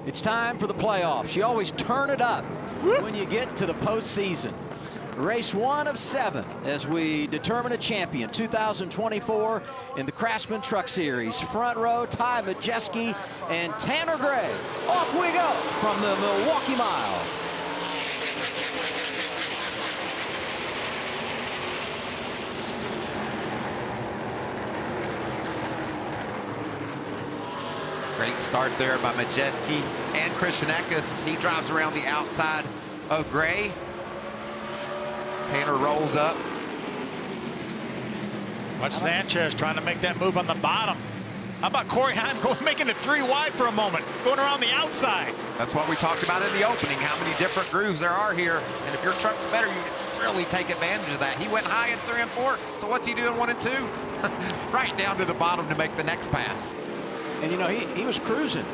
It's time for the playoffs. You always turn it up when you get to the postseason. Race 1 of 7 as we determine a champion 2024 in the Craftsman Truck Series. Front row, Ty Majeski and Tanner Gray. Off we go from the Milwaukee Mile. Great start there by Majeski and Christian Eckes. He drives around the outside of Gray. Tanner rolls up. Watch Sanchez trying to make that move on the bottom. How about Corey Heim making it 3 wide for a moment, going around the outside? That's what we talked about in the opening, how many different grooves there are here. And if your truck's better, you can really take advantage of that. He went high in 3 and 4. So what's he doing 1 and 2? Right down to the bottom to make the next pass. And, you know, he was cruising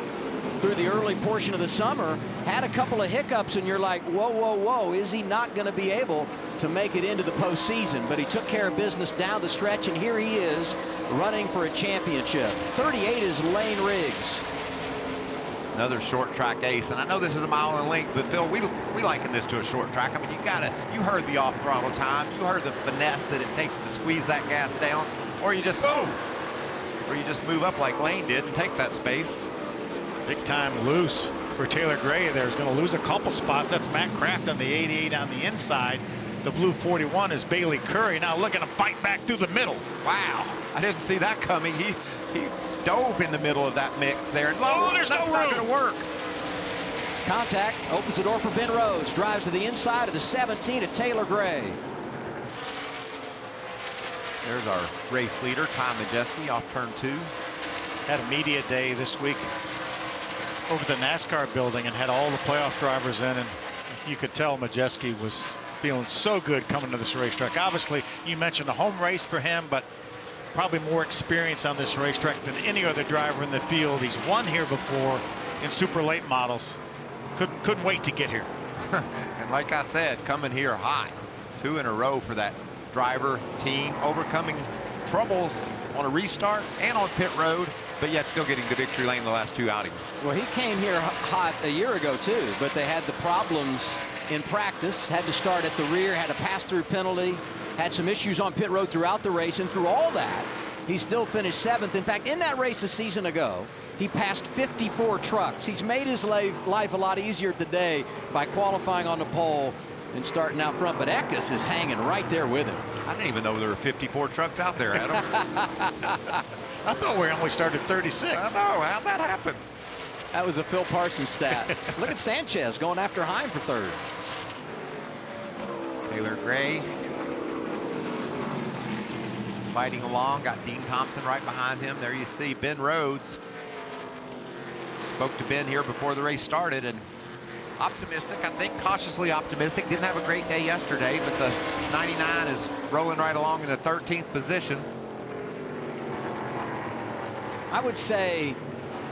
through the early portion of the summer, had a couple of hiccups, and you're like, whoa, whoa, whoa, is he not going to be able to make it into the postseason? But he took care of business down the stretch, and here he is running for a championship. 38 is Lane Riggs. Another short track ace, and I know this is a mile in length, but Phil, we liken this to a short track. I mean, you heard the off throttle time, you heard the finesse that it takes to squeeze that gas down, or you just move up like Lane did and take that space. Big time loose for Taylor Gray there. Is going to lose a couple spots. That's Matt Kraft on the 88 on the inside. The blue 41 is Bailey Curry. Now looking to fight back through the middle. Wow, I didn't see that coming. He dove in the middle of that mix there. And there's no room. Not going to work. Contact opens the door for Ben Rhodes. Drives to the inside of the 17 to Taylor Gray. There's our race leader, Ty Majeski, off turn 2. Had a media day this week over the NASCAR building and had all the playoff drivers in, and you could tell Majeski was feeling so good coming to this racetrack. Obviously, you mentioned a home race for him, but probably more experience on this racetrack than any other driver in the field. He's won here before in super late models. Couldn't wait to get here. And like I said, coming here hot. 2 in a row for that driver team, overcoming troubles on a restart and on pit road, but yet still getting to victory lane the last 2 outings. Well, he came here hot a year ago too, but they had the problems in practice, had to start at the rear, had a pass-through penalty, had some issues on pit road throughout the race, and through all that, he still finished 7th. In fact, in that race a season ago, he passed 54 trucks. He's made his life a lot easier today by qualifying on the pole and starting out front, but Eckes is hanging right there with him. I didn't even know there were 54 trucks out there, Adam. I thought we only started 36. I know, how'd that happen? That was a Phil Parsons stat. Look at Sanchez going after Heim for 3rd. Taylor Gray fighting along, got Dean Thompson right behind him. There you see Ben Rhodes. Spoke to Ben here before the race started, and optimistic, I think cautiously optimistic. Didn't have a great day yesterday, but the 99 is rolling right along in the 13th position. I would say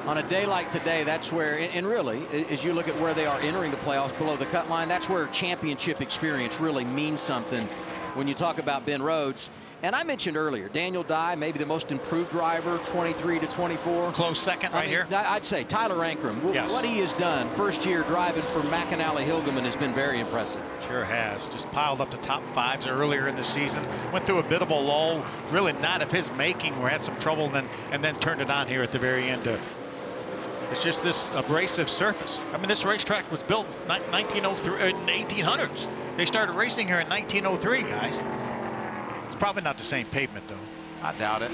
on a day like today, that's where, and really, as you look at where they are entering the playoffs below the cut line, that's where championship experience really means something when you talk about Ben Rhodes. And I mentioned earlier, Daniel Dye, maybe the most improved driver, 23 to 24. Close second right here. I'd say Tyler Ankrum. Yes. What he has done first year driving for McAnally Hilgeman has been very impressive. Sure has. Just piled up the top 5s earlier in the season. Went through a bit of a lull, really not of his making, where had some trouble and then turned it on here at the very end. It's just this abrasive surface. I mean, this racetrack was built in 1903, in 1800s. They started racing here in 1903, guys. It's probably not the same pavement, though. I doubt it.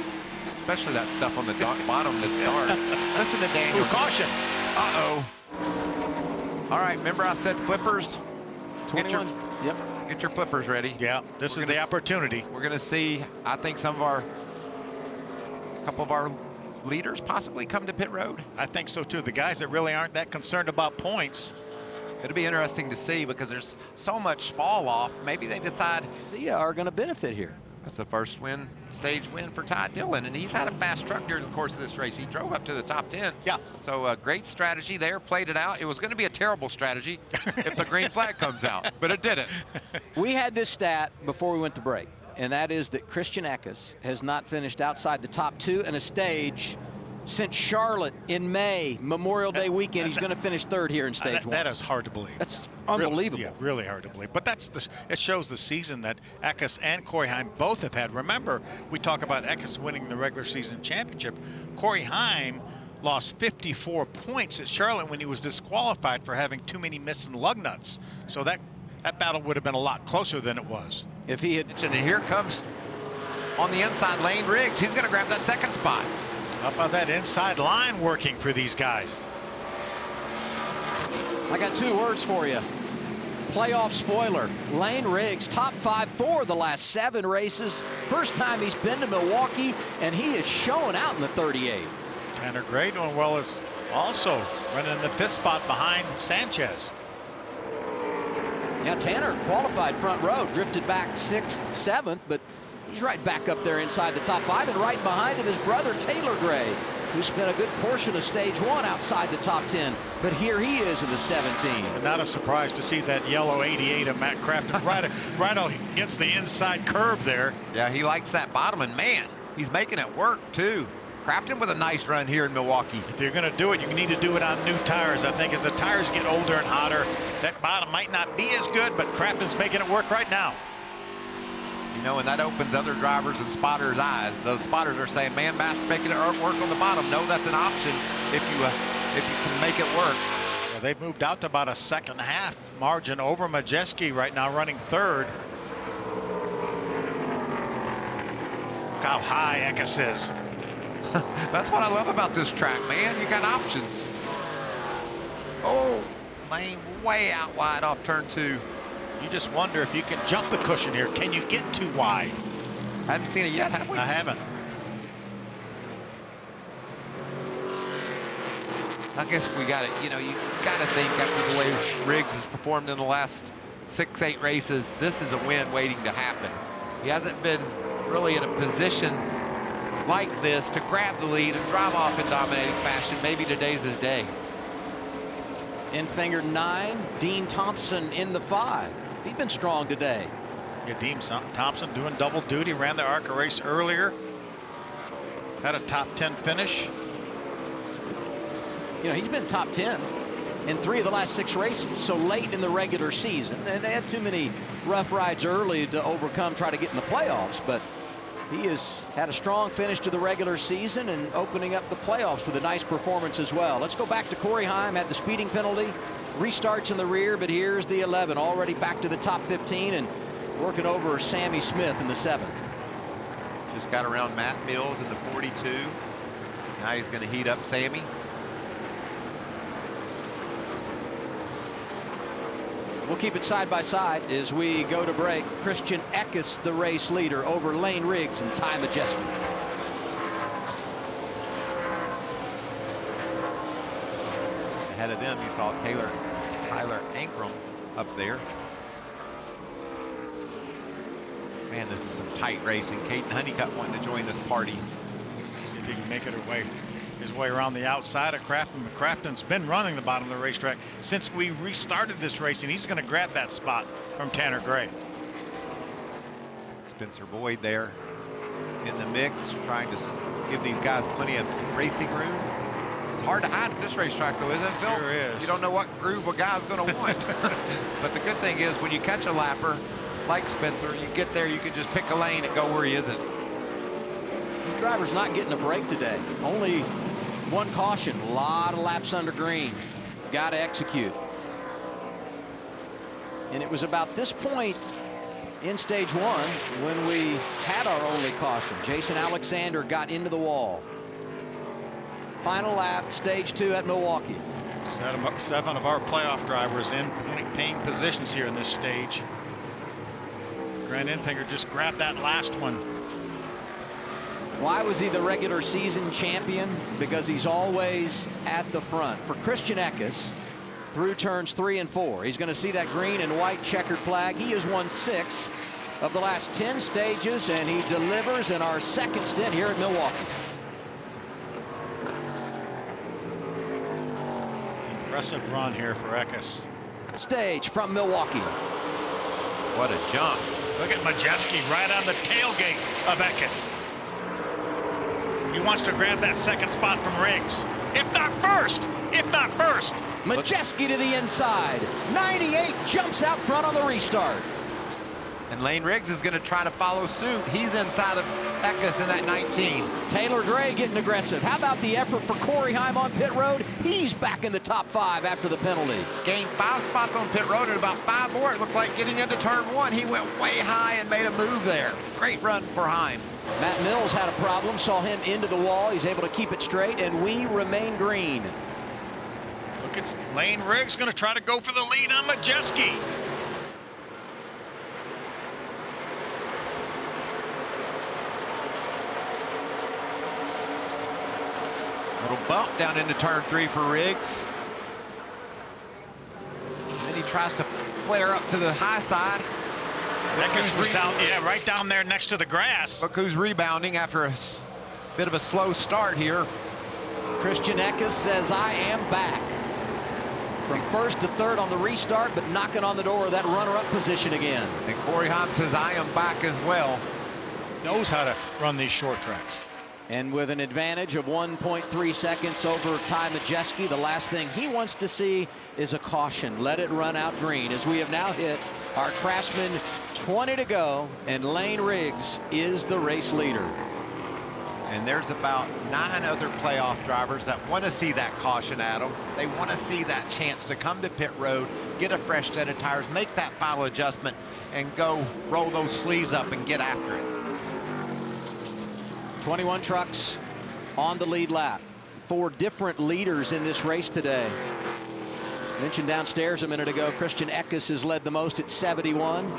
Especially that stuff on the bottom that's dark. Listen to Daniel. Ooh, caution. Uh-oh. All right, remember I said flippers? 21. Yep. Get your flippers ready. Yeah, this is the opportunity. We're going to see, I think, a couple of our leaders possibly come to pit road. I think so, too. The guys that really aren't that concerned about points. It'll be interesting to see because there's so much fall off. Maybe they decide They are going to benefit here. that's the first stage win for Ty Dillon, and he's had a fast truck during the course of this race. He drove up to the top 10. Yeah. So great strategy there, played it out. It was going to be a terrible strategy if the green flag comes out, but it didn't. We had this stat before we went to break, and that is that Christian Eckes has not finished outside the top 2 in a stage since Charlotte in May, Memorial Day weekend. He's going to finish third here in stage one. That is hard to believe. That's unbelievable. Yeah, really hard to believe. But it shows the season that Eckes and Corey Heim both have had. Remember, we talk about Eckes winning the regular season championship. Corey Heim lost 54 points at Charlotte when he was disqualified for having too many missing lug nuts. So that battle would have been a lot closer than it was. If he had. And here comes on the inside lane Riggs. He's going to grab that second spot. How about that inside line working for these guys? I got 2 words for you. Playoff spoiler. Lane Riggs, top 5 for the last 7 races. First time he's been to Milwaukee, and he is showing out in the 38. Tanner Gray doing well, is also running in the 5th spot behind Sanchez. Yeah, Tanner qualified front row, drifted back 6th, 7th, but he's right back up there inside the top 5, and right behind him his brother Taylor Gray, who spent a good portion of stage 1 outside the top 10, but here he is in the 17. And not a surprise to see that yellow 88 of Matt Craftsman right against the inside curve there. Yeah, he likes that bottom, and man, he's making it work too. Craftsman with a nice run here in Milwaukee. If you're going to do it, you need to do it on new tires. I think as the tires get older and hotter, that bottom might not be as good, but Craftsman's making it work right now. You know, and that opens other drivers and spotters' eyes. Those spotters are saying, man, Matt's making it work on the bottom. No, that's an option if you can make it work. Yeah, they've moved out to about a 2.5 margin over Majeski right now, running 3rd. Look how high Eckes is. That's what I love about this track, man. You got options. Oh, lane way out wide off turn 2. You just wonder if you can jump the cushion here. Can you get too wide? I haven't seen it yet, have we? I haven't. I guess we got it. You know, you got to think after the way Riggs has performed in the last 6-8 races, this is a win waiting to happen. He hasn't been really in a position like this to grab the lead and drive off in dominating fashion. Maybe today's his day. In finger 9, Dean Thompson in the 5. He's been strong today. Yeah, Dean Thompson doing double duty, ran the ARCA race earlier. Had a top 10 finish. You know, he's been top 10 in 3 of the last 6 races, so late in the regular season. And they had too many rough rides early to overcome, try to get in the playoffs, but he has had a strong finish to the regular season and opening up the playoffs with a nice performance as well. Let's go back to Corey Heim. Had the speeding penalty, restarts in the rear, but here's the 11 already back to the top 15 and working over Sammy Smith in the 7. Just got around Matt Mills in the 42. Now he's going to heat up Sammy. We'll keep it side by side as we go to break. Christian Eckes, the race leader, over Lane Riggs and Ty Majeski. Ahead of them, you saw Tyler Ankrum up there. Man, this is some tight racing. Caden Honeycutt wanting to join this party. See if he can make it his way around the outside of Craftsman. Craftsman's been running the bottom of the racetrack since we restarted this race, and he's going to grab that spot from Tanner Gray. Spencer Boyd there in the mix, trying to give these guys plenty of racing room. It's hard to hide at this racetrack, though, isn't it, Phil? Sure is. You don't know what groove a guy's going to want. But the good thing is, when you catch a lapper like Spencer, you get there, you can just pick a lane and go where he isn't. This driver's not getting a break today. Only one caution, a lot of laps under green. Got to execute. And it was about this point in stage 1 when we had our only caution. Jason Alexander got into the wall. Final lap, stage 2 at Milwaukee. 7 of our playoff drivers in point paying positions here in this stage. Grant Enfinger just grabbed that last one. Why was he the regular season champion? Because he's always at the front. For Christian Eckes, through turns 3 and 4, he's going to see that green and white checkered flag. He has won 6 of the last 10 stages, and he delivers in our second stint here at Milwaukee. Impressive run here for Eckes. Stage from Milwaukee. What a jump. Look at Majeski right on the tailgate of Eckes. He wants to grab that second spot from Riggs. If not first! If not first! Majeski to the inside. 98 jumps out front on the restart. And Lane Riggs is going to try to follow suit. He's inside of Eckes in that 19. Taylor Gray getting aggressive. How about the effort for Corey Heim on pit road? He's back in the top 5 after the penalty. Gained 5 spots on pit road and about 5 more. It looked like getting into turn 1. He went way high and made a move there. Great run for Heim. Matt Mills had a problem, saw him into the wall. He's able to keep it straight, and we remain green. Look, it's Lane Riggs going to try to go for the lead on Majeski. Little bump down into turn 3 for Riggs. And then he tries to flare up to the high side. Eckes was down, yeah, right down there next to the grass. Look who's rebounding after a bit of a slow start here. Christian Eckes says, I am back. From first to third on the restart, but knocking on the door of that runner-up position again. And Corey Heim says, I am back as well. Knows how to run these short tracks. And with an advantage of 1.3 seconds over Ty Majeski, the last thing he wants to see is a caution. Let it run out green, as we have now hit our Craftsman 20 to go, and Lane Riggs is the race leader. And there's about 9 other playoff drivers that want to see that caution, Adam. They want to see that chance to come to pit road, get a fresh set of tires, make that final adjustment, and go roll those sleeves up and get after it. 21 trucks on the lead lap. 4 different leaders in this race today. Mentioned downstairs a minute ago, Christian Eckes has led the most at 71.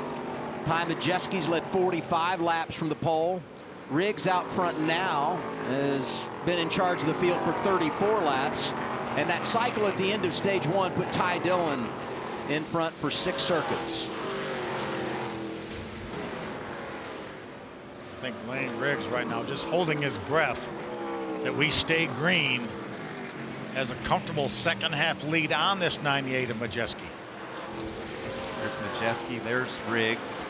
Ty Majeski's led 45 laps from the pole. Riggs out front now has been in charge of the field for 34 laps. And that cycle at the end of stage 1 put Ty Dillon in front for 6 circuits. I think Lane Riggs right now just holding his breath that we stay green, has a comfortable second half lead on this 98 of Majeski. There's Majeski, there's Riggs.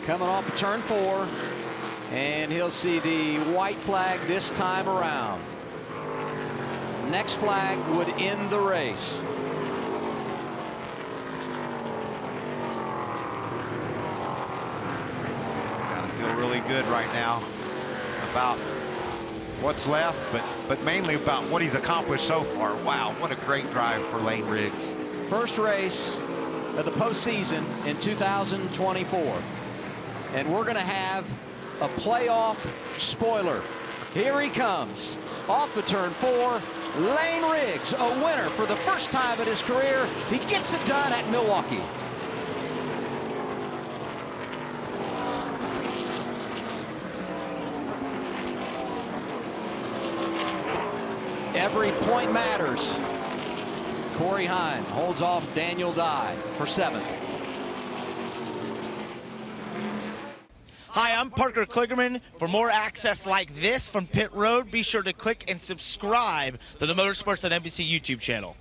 Coming off of turn 4, and he'll see the white flag this time around. Next flag would end the race. Gotta feel really good right now about what's left, but mainly about what he's accomplished so far. Wow, what a great drive for Lane Riggs. First race of the postseason in 2024. And we're going to have a playoff spoiler. Here he comes. Off of turn 4, Lane Riggs, a winner for the first time in his career. He gets it done at Milwaukee. Every point matters. Corey Heim holds off Daniel Dye for 7th. Hi, I'm Parker Kligerman. For more access like this from Pit Road, be sure to click and subscribe to the Motorsports on NBC YouTube channel.